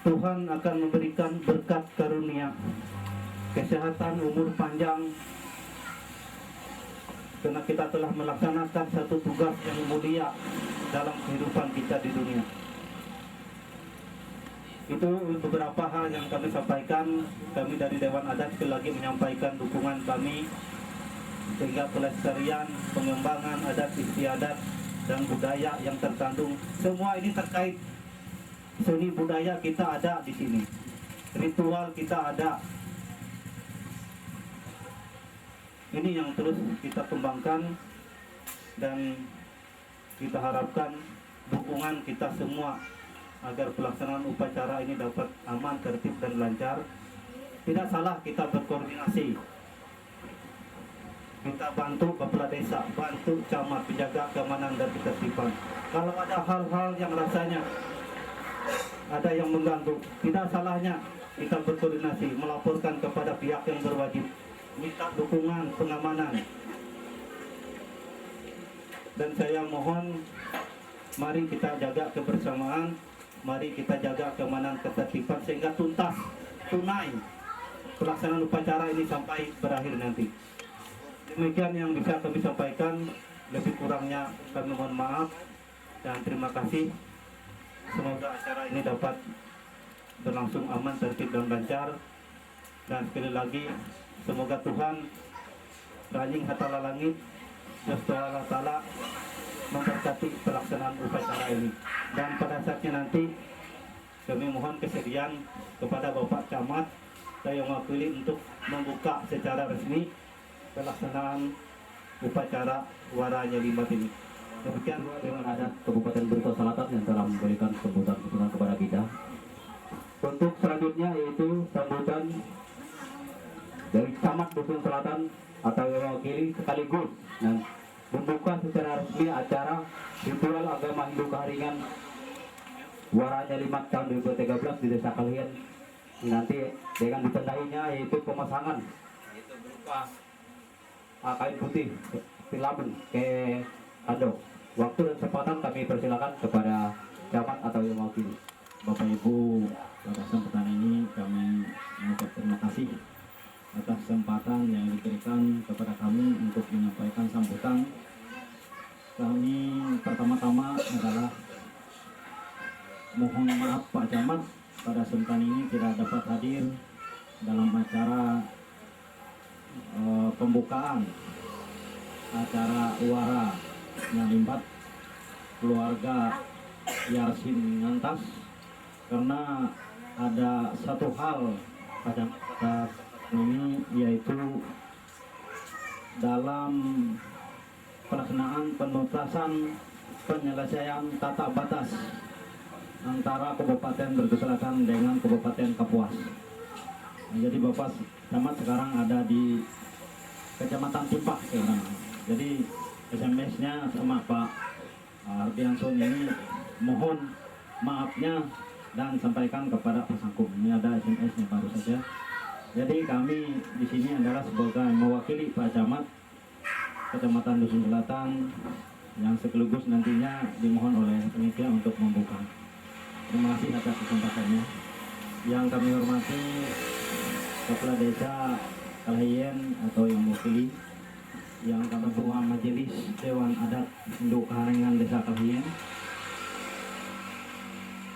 Tuhan akan memberikan berkat karunia, kesehatan, umur panjang, karena kita telah melaksanakan satu tugas yang mulia dalam kehidupan kita di dunia. Itu beberapa hal yang kami sampaikan. Kami dari Dewan Adat sekali lagi menyampaikan dukungan kami sehingga pelestarian, pengembangan adat istiadat dan budaya yang terkandung, semua ini terkait seni budaya kita ada di sini, ritual kita ada. Ini yang terus kita kembangkan dan kita harapkan dukungan kita semua agar pelaksanaan upacara ini dapat aman, tertib dan lancar. Tidak salah kita berkoordinasi. Kita bantu kepala desa, bantu camat, penjaga keamanan dan ketertiban. Kalau ada hal-hal yang rasanya ada yang mengganggu, tidak salahnya kita berkoordinasi, melaporkan kepada pihak yang berwajib, minta dukungan pengamanan. Dan saya mohon, mari kita jaga kebersamaan, mari kita jaga keamanan ketertiban sehingga tunai pelaksanaan upacara ini sampai berakhir nanti. Demikian yang bisa kami sampaikan, lebih kurangnya kami mohon maaf dan terima kasih. Semoga acara ini dapat berlangsung aman, tertib dan lancar. Dan sekali lagi, semoga Tuhan Rajing Hatala Langit Allah Ta'ala memberkati pelaksanaan upacara ini. Dan pada saatnya nanti kami mohon kesediaan kepada Bapak Camat saya mewakili untuk membuka secara resmi pelaksanaan upacara Wara Nyalimat ini. Demikian Dewan Adat Kabupaten Belitung Selatan yang telah memberikan sambutan kepada kita. Untuk selanjutnya yaitu sambutan dari Camat Dusun Selatan atau yang mewakili sekaligus dan membuka secara resmi acara ritual agama Hindu Kaharingan Wara Nyalimat tahun 2013 di Desa Kalian. Nanti dengan ditandainya yaitu pemasangan, yaitu berupa kain putih filamen ke kandong. Waktu dan kesempatan kami persilakan kepada camat atau yang mewakili. Bapak Ibu, pada kesempatan ini kami mengucap terima kasih atas kesempatan yang diberikan kepada kami untuk menyampaikan sambutan. Kami pertama-tama adalah mohon maaf Pak Camat, pada kesempatan ini tidak dapat hadir dalam acara pembukaan acara Wara Nyalimat keluarga Yarsin Ngantas, karena ada satu hal pada ini, yaitu dalam pelaksanaan penuntasan penyelesaian tata batas antara Kabupaten Belitung Selatan dengan Kabupaten Kapuas. Jadi Bapak Camat sekarang ada di Kecamatan Timpah sekarang. Jadi SMS-nya sama Pak Ardianson ini mohon maafnya dan sampaikan kepada Pak Sangkum. Ini ada SMS-nya baru saja. Jadi kami di sini adalah sebagai mewakili Pak Camat Kecamatan Dusun Selatan yang sekaligus nantinya dimohon oleh panitia untuk membuka. Terima kasih atas kesempatannya. Yang kami hormati Kepala Desa Kalahian atau yang mewakili, yang Ketua Majelis Dewan Adat Hindu Kaharingan Desa Kalahian,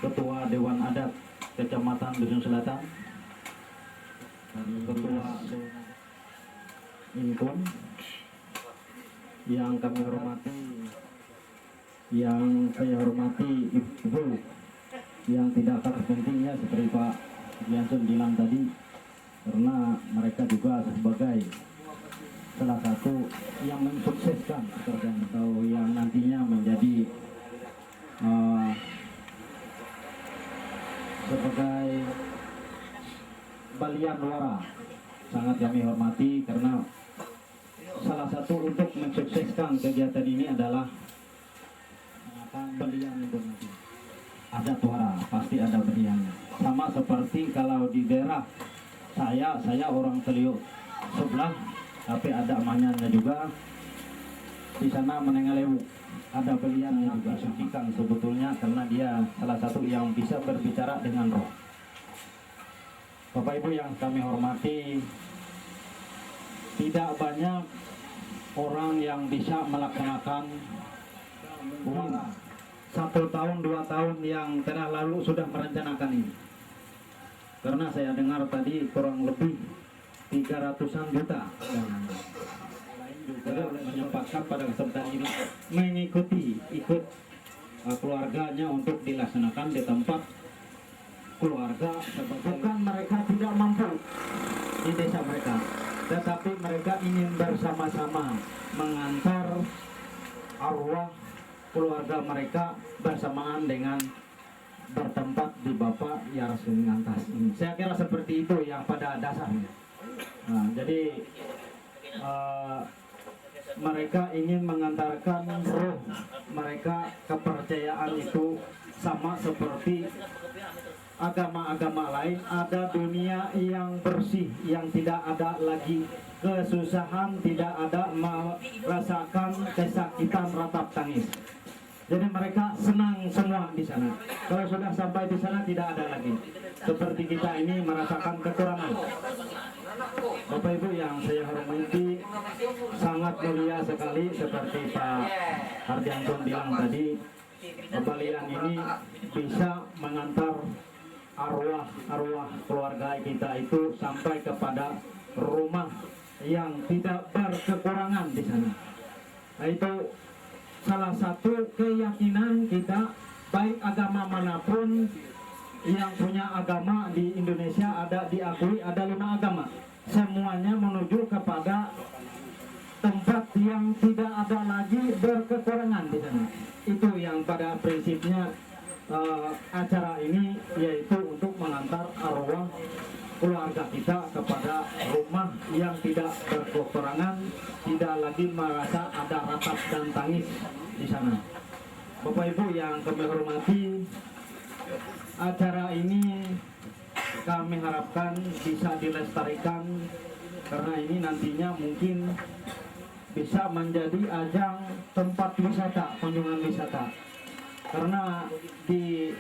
Ketua Dewan Adat Kecamatan Dusun Selatan, Ketua Inkun, yang kami hormati, yang saya hormati Ibu yang tidak kalah pentingnya seperti Pak Jansun bilang tadi, karena mereka juga sebagai salah satu yang mensukseskan pekerjaan atau yang nantinya menjadi sebagai Balian Wara. Sangat kami hormati karena salah satu untuk mensukseskan kegiatan ini adalah belian itu nanti. Ada Wara, pasti ada beliannya. Sama seperti kalau di daerah saya orang Telio sebelah, tapi ada amanyanya juga. Di sana Menengalewu ada beliannya juga, sucikan sebetulnya karena dia salah satu yang bisa berbicara dengan roh. Bapak Ibu yang kami hormati, tidak banyak orang yang bisa melaksanakan wara. 1 tahun 2 tahun yang telah lalu sudah merencanakan ini. Karena saya dengar tadi kurang lebih 300-an juta. Lain juga menyempatkan pada kesempatan ini mengikuti keluarganya untuk dilaksanakan di tempat keluarga. Bukan mereka tidak mampu di desa mereka, tetapi mereka ingin bersama-sama mengantar arwah keluarga mereka bersamaan dengan bertempat di Bapak Yarasin Ngantas ini. Saya kira seperti itu yang pada dasarnya. Nah, jadi mereka ingin mengantarkan roh mereka, kepercayaan itu sama seperti agama-agama lain. Ada dunia yang bersih, yang tidak ada lagi kesusahan, tidak ada merasakan kesakitan, ratap tangis. Jadi mereka senang semua di sana. Kalau sudah sampai di sana tidak ada lagi seperti kita ini merasakan kekurangan. Bapak Ibu yang saya hormati, sangat mulia sekali seperti Pak Hardianto bilang tadi, kebalian ini bisa mengantar arwah keluarga kita itu sampai kepada rumah yang tidak berkekurangan di sana. Nah, itu salah satu keyakinan kita, baik agama manapun. Yang punya agama di Indonesia ada diakui ada 5 agama, semuanya menuju kepada tempat yang tidak ada lagi berkekurangan di sana. Itu yang pada prinsipnya acara ini, yaitu untuk mengantar arwah keluarga kita kepada rumah yang tidak berkekurangan, tidak lagi merasa ada ratap dan tangis di sana. Bapak Ibu yang kami hormati, acara ini kami harapkan bisa dilestarikan, karena ini nantinya mungkin bisa menjadi ajang tempat wisata, kunjungan wisata. Karena di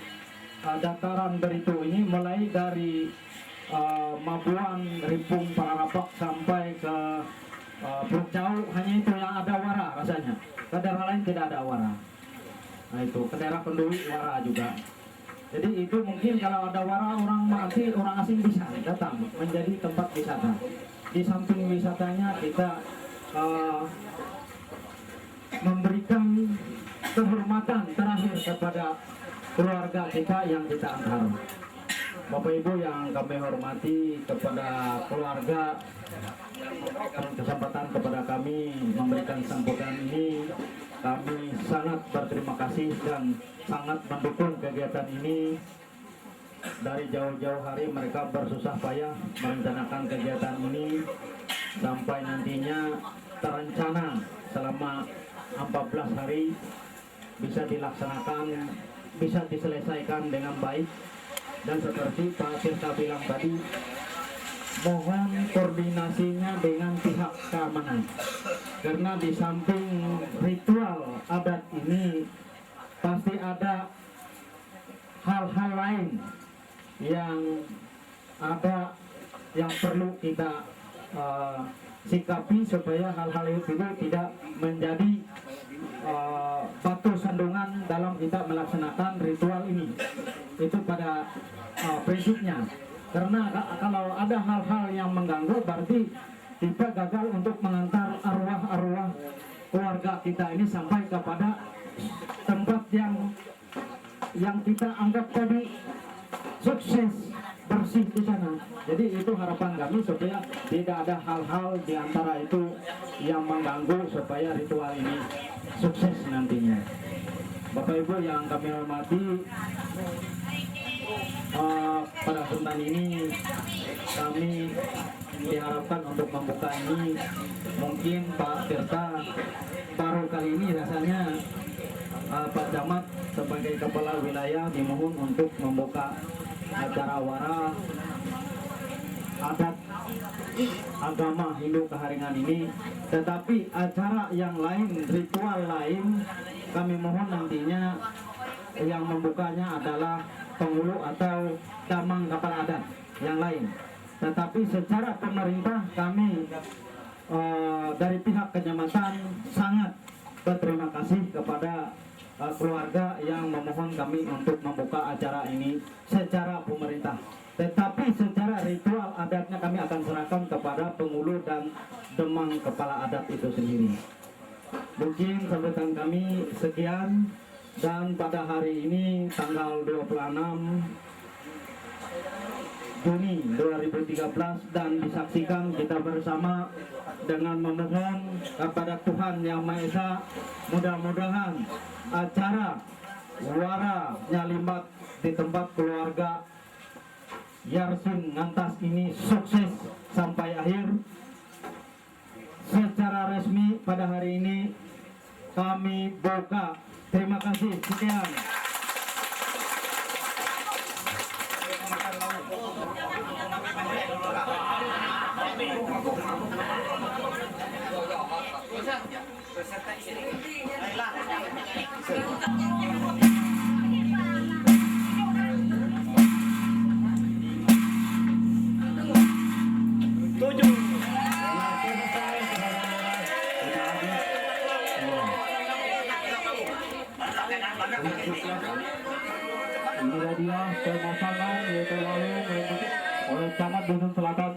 dataran Beritu ini mulai dari Mabuan, Rimpung, Pararapak sampai ke Purcau, hanya itu yang ada wara rasanya. Ke daerah lain tidak ada wara. Nah itu, ke daerah Pendui wara juga. Jadi itu mungkin kalau ada wara orang asing bisa datang menjadi tempat wisata. Di samping wisatanya kita memberikan kehormatan terakhir kepada keluarga kita yang kita antar. Bapak Ibu yang kami hormati, kepada keluarga kesempatan kepada kami memberikan sambutan ini, kami sangat berterima kasih dan sangat mendukung kegiatan ini. Dari jauh-jauh hari mereka bersusah payah merencanakan kegiatan ini sampai nantinya terencana selama 14 hari bisa dilaksanakan, bisa diselesaikan dengan baik. Dan seperti Pak Tirta bilang tadi, mohon koordinasinya dengan pihak keamanan, karena di samping ritual adat ini pasti ada hal-hal lain yang perlu kita sikapi supaya hal-hal itu tidak menjadi batu sandungan dalam kita melaksanakan ritual ini. Itu pada prinsipnya. Karena kalau ada hal-hal yang mengganggu, berarti kita gagal untuk mengantar arwah-arwah keluarga kita ini sampai kepada tempat yang kita anggap tadi sukses, bersih di sana. Jadi itu harapan kami supaya tidak ada hal-hal di antara itu yang mengganggu supaya ritual ini sukses nantinya. Bapak Ibu yang kami hormati, pada kesempatan ini kami diharapkan untuk membuka ini. Mungkin Pak Tirta baru kali ini rasanya Pak Camat sebagai kepala wilayah dimohon untuk membuka acara wara adat agama Hindu Keharingan ini. Tetapi acara yang lain, ritual lain, kami mohon nantinya yang membukanya adalah penghulu atau damang kepala adat yang lain. Tetapi secara pemerintah kami dari pihak kecamatan sangat berterima kasih kepada keluarga yang memohon kami untuk membuka acara ini secara pemerintah. Tetapi secara ritual adatnya kami akan serahkan kepada penghulu dan demang kepala adat itu sendiri. Mungkin sambutan kami sekian, dan pada hari ini tanggal 26 Juni 2013 dan disaksikan kita bersama dengan memohon kepada Tuhan Yang Maha Esa, mudah-mudahan acara Wara Nyalimat di tempat keluarga Yarsin Ngantas ini sukses sampai akhir. Secara resmi pada hari ini kami buka. Terima kasih. Sekian. Inilah dia pemasangan yaitu lalu oleh Camat Dusun Selatan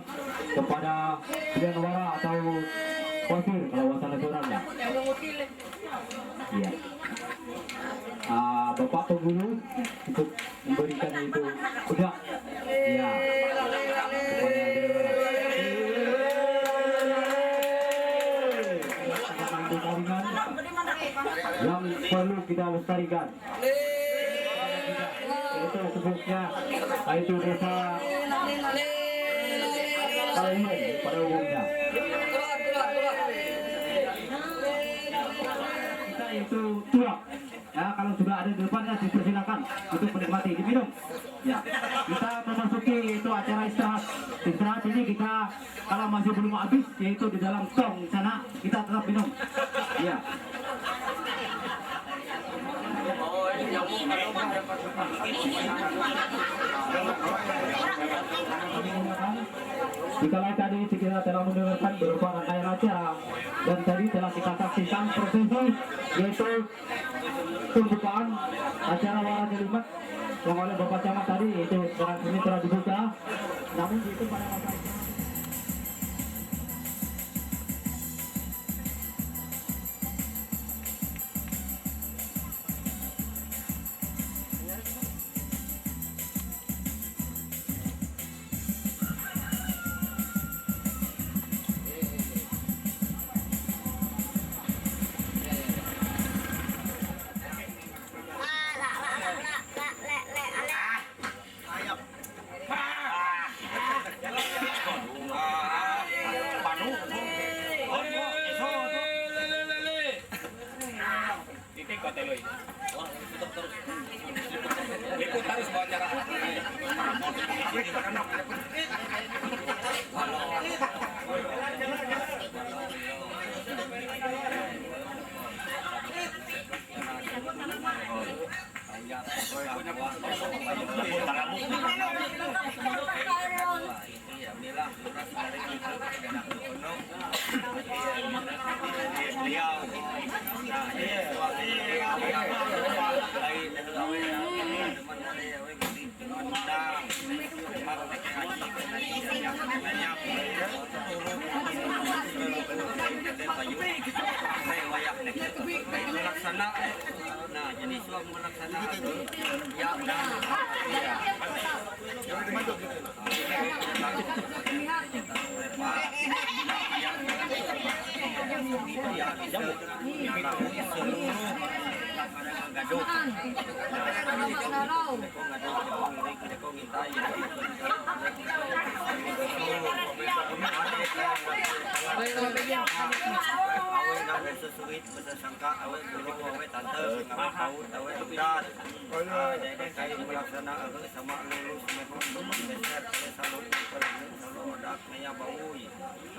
kepada Pilihan Wara atau Posir kalau bahasa nasionalnya. Iya. Bapak penghulu untuk memberikan itu udah. Iya. Yang perlu kita lestarikan. Itu khususnya itu desa Kalian pada umumnya. Kita itu tuak. Ya, kalau sudah ada di depannya dipersilakan untuk menikmati, diminum. Ya, kita memasuki itu acara istirahat. Istirahat ini kita kalau masih belum habis, yaitu di dalam tong sana kita tetap minum. Ya. Jikalau tadi kita telah mendengarkan berupa rangkaian acara dan tadi telah kita saksikan prosesi yaitu pembukaan acara Wara Nyalimat yang oleh Bapak Camat tadi, itu sekarang ini telah dibuka. Namun itu pada masa itu melaksana nah jenis suam melaksana ya sesuit bersangka awe guru awe tante ngawe paut awe udan jadi kayak melaksana sama lulus memang besar oleh salut selalu ada maya bau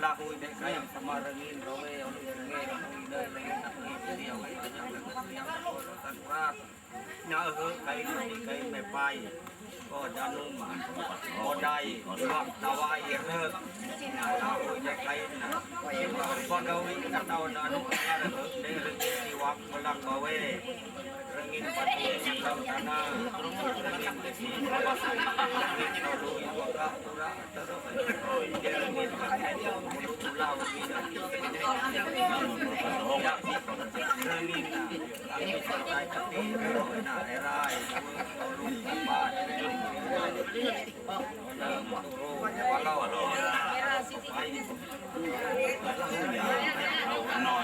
lahu dek kayak sama rengin rawe oleh sungai ide lagi jadi awe banyak yang kuat nya kayak mepai ก็ดานุมาก็ได้วักตะวายเลิกเราจะใครนะก็เราวิ่งกันเอาดานุมาเลิกได้เรื่องที่วักพลังมาเวเรื่องนี้ปฏิเสธเราฐานะเรื่องนี้ที่เราใส่เรื่องนี้เราดูอยู่ว่าตุระตระไปเรื่องนี้มันแค่เดียวมันรู้เรามีอะไรเป็นอย่างนี้เรื่องนี้นะอันนี้สนใจกับที่เราหน้าไร้เราลุกบ้านว่าเราไปหน่อย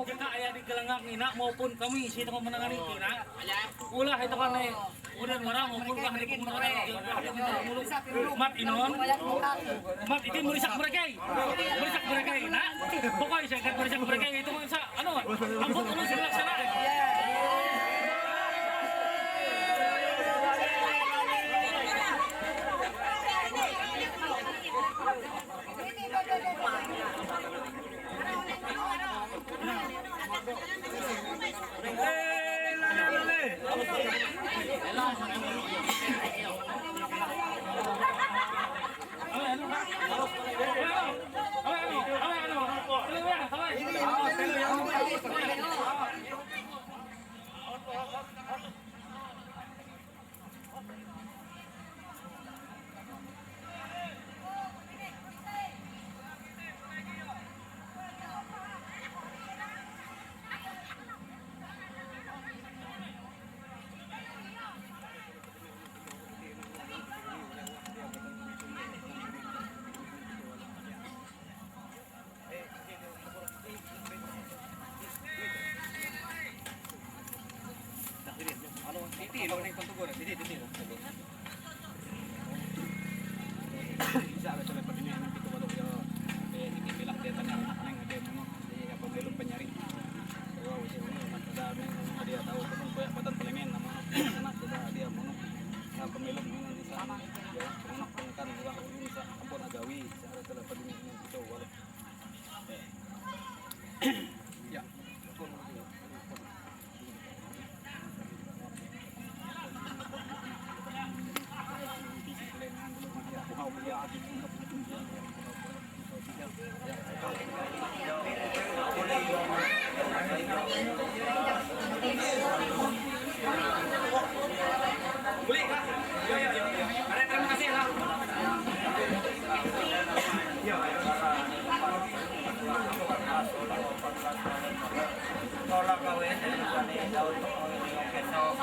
Kita ayah di gelangak ni nak maupun kami isi tengah menangani itu nak. Ulah itu kan ni. Udah marah maupun kah hari kemenangan mat inon. Mat itu merisak mereka. Merisak mereka nak. Pokoknya saya akan merisak mereka itu kan sa anu. Ampun ulus dilaksanakan. Tolak kawin dari daun kesok.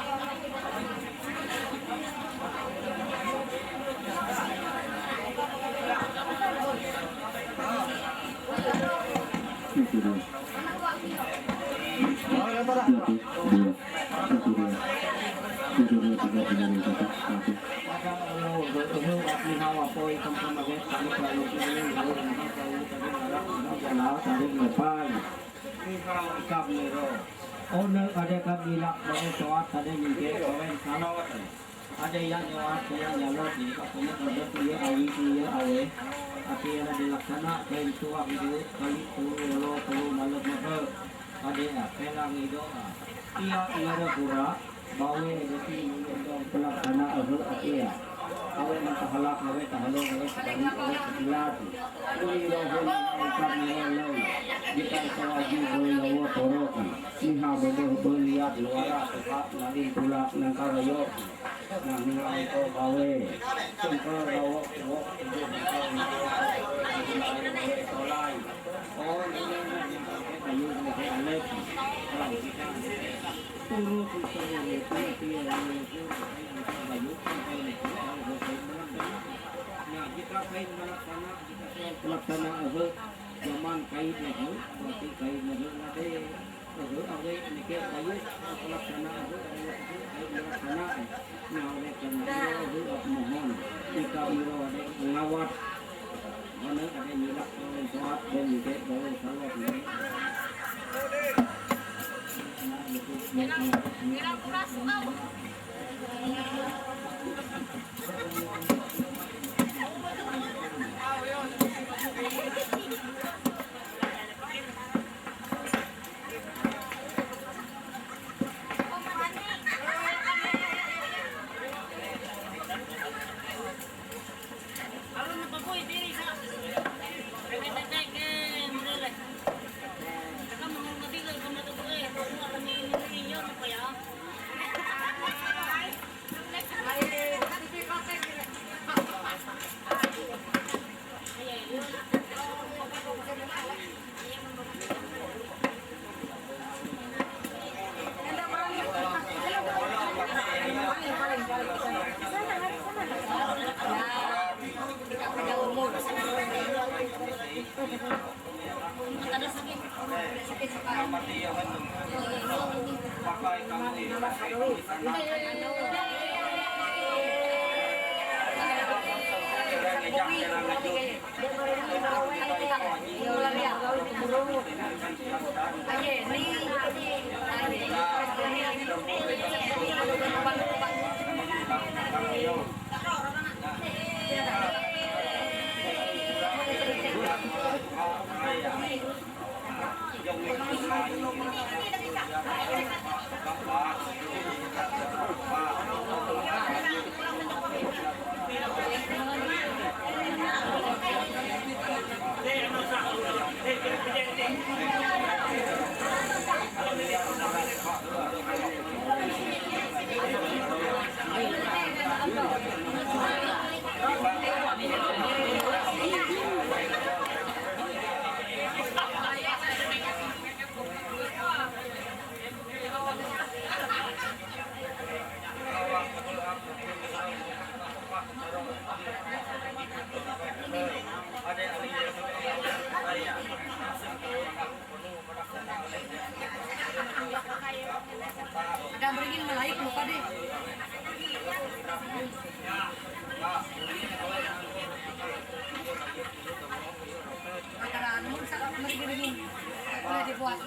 Owner ada kabilah baru soat ada juga kawan salawat ada yang nyawat yang nyalot di katanya ada dia awi dia awe tapi yang dilaksana kain suak itu kali puluh malam maka ada pelang itu ia ada pura bawa jadi pelaksana ahur akia awe mentahalak, awe tahalong, awe sekali, awe sekilat. Uli rohon angkat nilalau, jika sawaji boleh torokan. Niha boleh beliat luara sehat nali tulak nangkarayok. Nah nilai ko bawe, sungker rawok rawok itu nilai solai. Oh ini kayu ini alek, kalau kita turut nah jika kain melaksana apa zaman kain itu berarti kain itu nanti itu awe nikah kayu pelaksana itu kain melaksana nah oleh karena itu mohon jika miro ada mengawat mana ada nyilak oleh sholat dan nikah oleh sholat ini Ada beringin melaik lupa deh. Makanan sangat beringin boleh dibuat.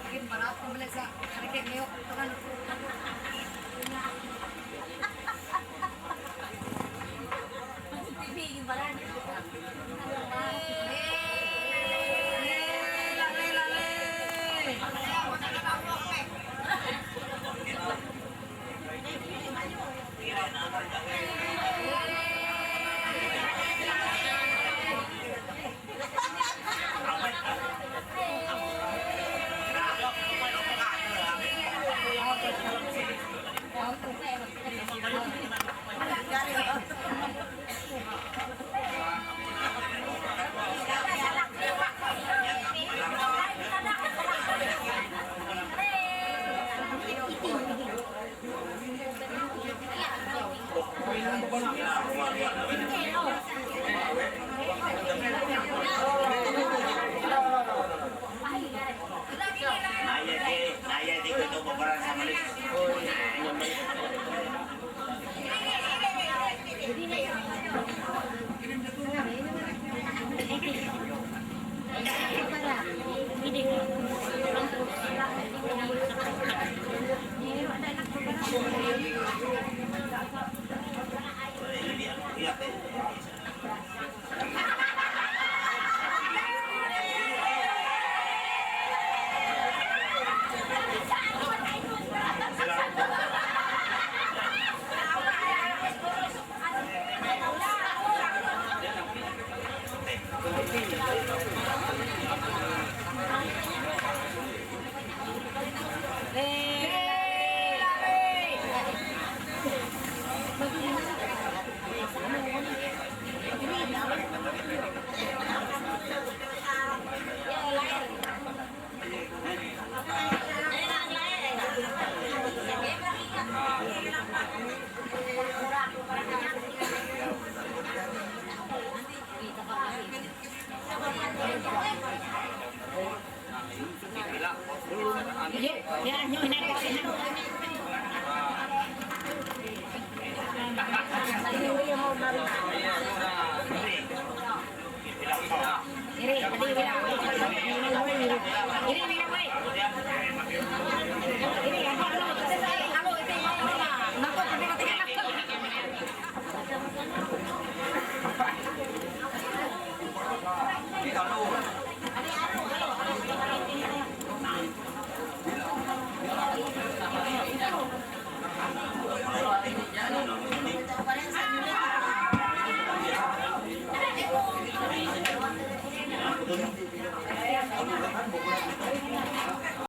Bikin barat kembali sa karikek neo kan. TV barat. Yuk, biar nyo